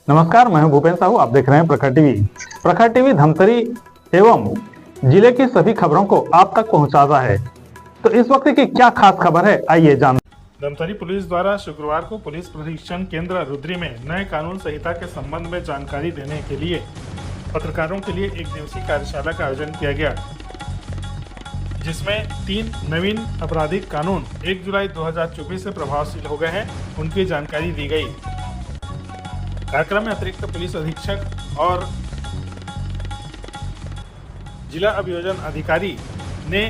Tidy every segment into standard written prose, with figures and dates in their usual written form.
नमस्कार, मैं हूं भूपेन साहू। आप देख रहे हैं प्रखर टीवी। प्रखर टीवी धमतरी एवं जिले की सभी खबरों को आप तक पहुंचाता है। तो इस वक्त की क्या खास खबर है, आइए जान। धमतरी पुलिस द्वारा शुक्रवार को पुलिस प्रशिक्षण केंद्र रुद्री में नए कानून संहिता के संबंध में जानकारी देने के लिए पत्रकारों के लिए एक दिवसीय कार्यशाला का आयोजन किया गया, जिसमें 3 नवीन आपराधिक कानून 1 जुलाई 2024 से प्रभावशील हो गए हैं, उनकी जानकारी दी गई। कार्यक्रम में अतिरिक्त पुलिस अधीक्षक और जिला अभियोजन अधिकारी ने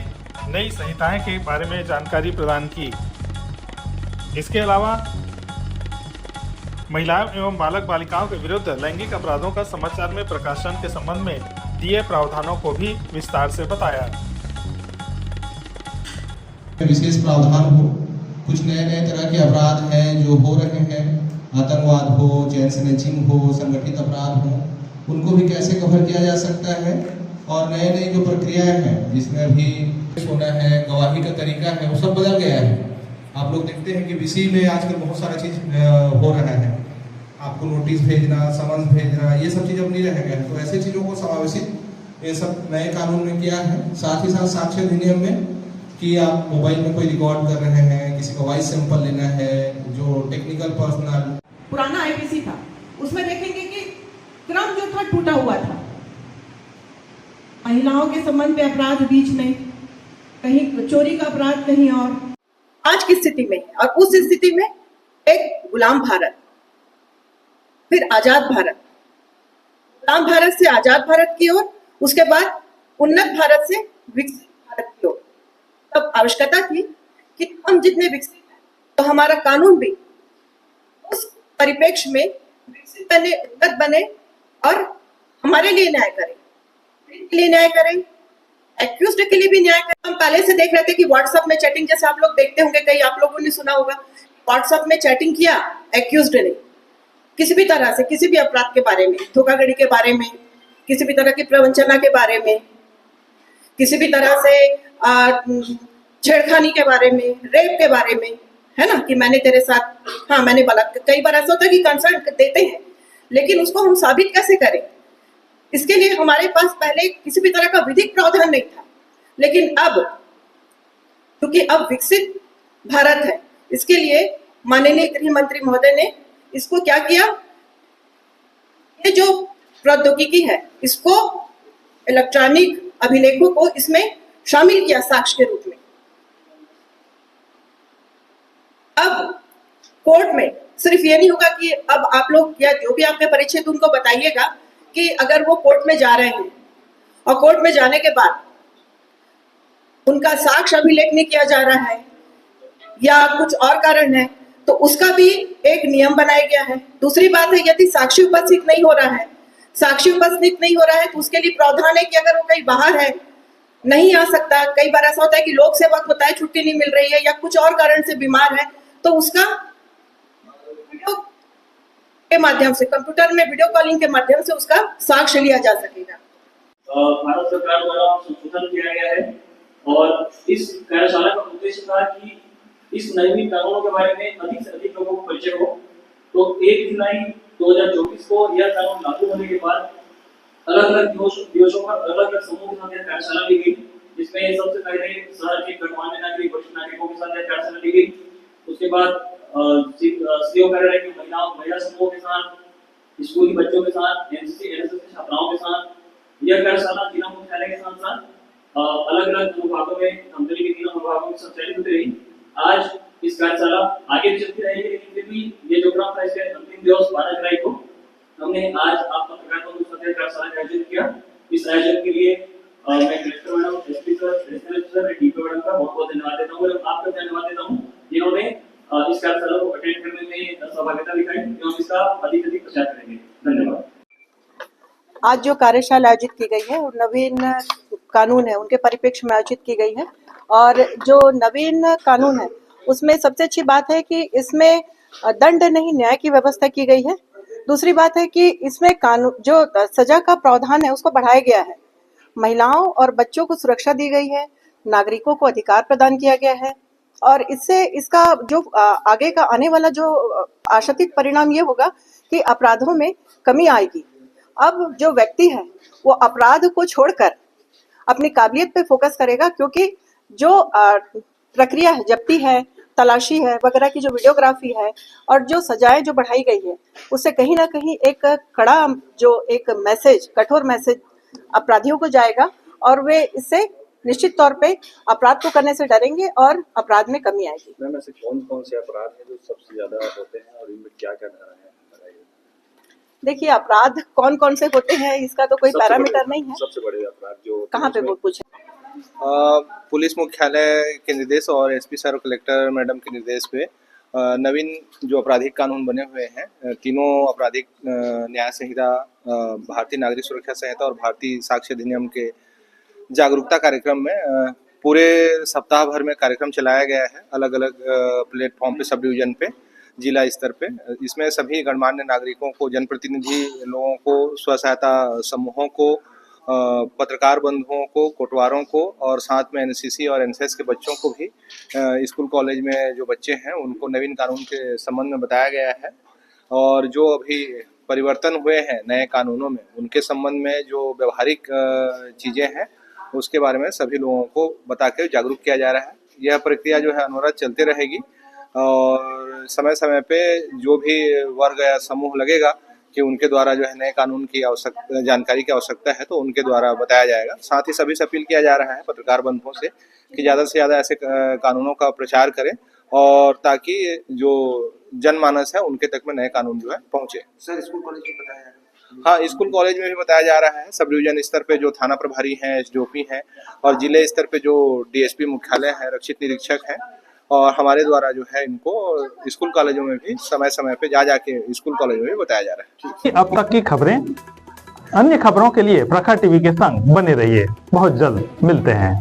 नई संहिताएं के बारे में जानकारी प्रदान की। इसके अलावा महिलाओं एवं बालक बालिकाओं के विरुद्ध लैंगिक अपराधों का समाचार में प्रकाशन के संबंध में दिए प्रावधानों को भी विस्तार से बताया। विशेष प्रावधान हो, कुछ नए तरह के अपराध हैं जो हो रहे हैं, आतंकवाद हो, चैन स्नैचिंग हो, संगठित अपराध हो, उनको भी कैसे कवर किया जा सकता है। और नई जो प्रक्रियाएं हैं जिसमें अभी होना है, गवाही का तरीका है, वो सब बदल गया है। आप लोग देखते हैं कि विसी में आजकल बहुत सारा चीज हो रहा है, आपको नोटिस भेजना, समन्स भेजना, ये सब चीज अब नहीं रह गया है। तो ऐसे चीजों को समावेशित ये सब नए कानून में किया है। साथ ही साथ साक्ष्य अधिनियम में कि आप मोबाइल में कोई रिकॉर्ड कर रहे हैं, किसी का वॉइस सैंपल लेना है, जो टेक्निकल पर्सनल पुराना आईपीसी था, उसमें देखेंगे कि क्रम जो था टूटा हुआ था। महिलाओं के संबंध में अपराध बीच में, कहीं चोरी का अपराध, कहीं और। आज की स्थिति में और उस स्थिति में एक गुलाम भारत, फिर आजाद भारत, गुलाम भारत से आजाद भारत की ओर, उसके बाद उन्नत भारत से विकसित भारत की ओर। तब आवश्यकता थी कि हम जितने विकसित हैं तो हमारा कानून भी उस परिप्रेक्ष्य में विकसित बने, उन्नत बने और हमारे लिए न्याय करें, के लिए न्याय करें, एक्यूज्ड के लिए भी न्याय करें। हम पहले से देख रहे थे कि व्हाट्सएप में चैटिंग, जैसे आप लोग देखते होंगे, कई आप लोगों ने सुना होगा, व्हाट्सएप में चैटिंग किया, एक्यूज्ड ने किसी भी तरह से, किसी भी अपराध के बारे में, धोखाधड़ी के बारे में, किसी भी तरह की प्रवंचना के बारे में, किसी भी तरह से छेड़खानी के बारे में, रेप के बारे में, है ना, कि मैंने तेरे साथ, हाँ मैंने बलात्कार। कई बार ऐसा होता है कि कंसर्न देते हैं, लेकिन उसको हम साबित कैसे करें, इसके लिए हमारे पास पहले किसी भी तरह का विधिक प्रावधान नहीं था। लेकिन अब क्योंकि अब विकसित भारत है, इसके लिए माननीय गृह मंत्री महोदय ने इसको क्या किया, ये जो प्रौद्योगिकी है इसको, इलेक्ट्रॉनिक अभिलेखों को इसमें शामिल किया साक्ष्य के रूप में। अब कोर्ट में सिर्फ ये नहीं होगा कि अब आप लोग या जो भी आपके परिचित उनको बताइएगा कि अगर वो कोर्ट में जा रहे हैं और कोर्ट में जाने के बाद उनका साक्ष्य अभिलेख नहीं किया जा रहा है या कुछ और कारण है, तो उसका भी एक नियम बनाया गया है। दूसरी बात है, यदि साक्षी उपस्थित नहीं हो रहा है, तो उसके लिए प्रावधान है कि अगर वो कहीं बाहर है, नहीं आ सकता, कई बार ऐसा होता है कि लोक सेवक होता है, छुट्टी नहीं मिल रही है या कुछ और कारण से बीमार है, तो उसका वीडियो के माध्यम से, कंप्यूटर में वीडियो कॉलिंग के माध्यम से उसका साक्ष्य लिया जा सकेगा। भारत सरकार द्वारा संशोधन किया गया है और इस कार्यशाला का उद्देश्य था कि इस नवीन कानूनों के बारे में अधिक से अधिक लोगों को परिचय हो। तो 1 जुलाई 2024 को यह कानून लागू होने के बाद अलग-अलग दिवसों पर अलग-अलग समूह के साथ कार्यशाला ली गई, जिसमें सबसे पहले शहर के गणमान्य नागरिक, वरिष्ठ नागरिकों के साथ कार्यशाला ली गई। उसके बाद सीओ कार्यालय के महिला समूह के साथ, स्कूली बच्चों के साथ, एनसीसी एनएसएस के छात्राओं के साथ यह कार्यशाला जिला मुख्यालय के साथ अलग-अलग विभागों में, धमतरी के 3 विभागों में संचालित होती रही। आज इस कार्यशाला आगे भी चलती रहेगी, लेकिन फिर भी ये जो क्रम था, इसके अंतिम दिवस 12 जुलाई को हमने आज आप पत्रकार बंधु सत्याग्रह कार्यशाला का आयोजन किया। इस आयोजन के लिए मैं collector madam, SP sir, SSP sir, DPO madam का बहुत-बहुत धन्यवाद देता हूं और आपका धन्यवाद देता हूं जिन्होंने इस कार्यशाला को अटेंड करने में सहभागिता दिखाई एवं इसका अधिक प्रचार करेंगे। धन्यवाद। आज जो कार्यशाला आयोजित की गई है और नवीन कानून है उनके परिप्रेक्ष्य में आयोजित की गई है, और जो नवीन कानून है उसमें सबसे अच्छी बात है कि इसमें दंड नहीं, न्याय की व्यवस्था की गई है। दूसरी बात है कि इसमें कानून जो सजा का प्रावधान है उसको बढ़ाया गया है, महिलाओं और बच्चों को सुरक्षा दी गई है, नागरिकों को अधिकार प्रदान किया गया है, और इससे इसका जो आगे का आने वाला जो आशातीत परिणाम ये होगा कि अपराधों में कमी आएगी। अब जो व्यक्ति है वो अपराध को छोड़कर अपनी काबिलियत पे फोकस करेगा, क्योंकि जो प्रक्रिया है, जब्ती है, तलाशी है वगैरह की जो वीडियोग्राफी है और जो सजाएं जो बढ़ाई गई है, उससे कहीं ना कहीं एक कड़ा जो एक मैसेज, कठोर मैसेज अपराधियों को जाएगा और वे इससे निश्चित तौर पे अपराध को करने से डरेंगे और अपराध में कमी आएगी। मैम, ऐसे कौन कौन से अपराध हैं जो सबसे ज्यादा होते हैं और इनमें क्या क्या धारा है? देखिए, अपराध कौन कौन से होते हैं इसका तो कोई पैरामीटर नहीं है। सबसे बड़े अपराध जो कहाँ पे वो पूछे? पुलिस मुख्यालय के निर्देश और एसपी सर और कलेक्टर मैडम के निर्देश पे नवीन जो आपराधिक कानून बने हुए हैं, तीनों आपराधिक न्याय संहिता, भारतीय नागरिक सुरक्षा संहिता और भारतीय साक्ष्य अधिनियम के जागरूकता कार्यक्रम में पूरे सप्ताह भर में कार्यक्रम चलाया गया है, अलग अलग प्लेटफॉर्म पे, सब डिवीजन पे, जिला स्तर पे। इसमें सभी गणमान्य नागरिकों को, जनप्रतिनिधि लोगों को, स्व सहायता समूहों को, पत्रकार बंधुओं को, कोटवारों को और साथ में एनसीसी और एनएसएस के बच्चों को भी, स्कूल कॉलेज में जो बच्चे हैं उनको नवीन कानून के संबंध में बताया गया है। और जो अभी परिवर्तन हुए हैं नए कानूनों में, उनके संबंध में जो व्यवहारिक चीज़ें हैं उसके बारे में सभी लोगों को बता के जागरूक किया जा रहा है। यह प्रक्रिया जो है अनवरत चलती रहेगी और समय समय पे जो भी वर्ग या समूह लगेगा कि उनके द्वारा जो है नए कानून की जानकारी की आवश्यकता है तो उनके द्वारा बताया जाएगा। साथ ही सभी से अपील किया जा रहा है पत्रकार बंधुओं से कि ज़्यादा से ज़्यादा ऐसे कानूनों का प्रचार करें और ताकि जो जनमानस है उनके तक में नए कानून जो है पहुँचे। सर, स्कूल कॉलेज में बताया है? हाँ, स्कूल कॉलेज में भी बताया जा रहा है। सब डिवीजन स्तर पे जो थाना प्रभारी हैं, एसडीओपी हैं और जिले स्तर पे जो डीएसपी मुख्यालय है, रक्षित निरीक्षक हैं, और हमारे द्वारा जो है इनको स्कूल कॉलेजों में भी समय समय पे जाके स्कूल कॉलेजों में भी बताया जा रहा है। अब तक की खबरें, अन्य खबरों के लिए प्रखर टीवी के संग बने रहिए। बहुत जल्द मिलते हैं।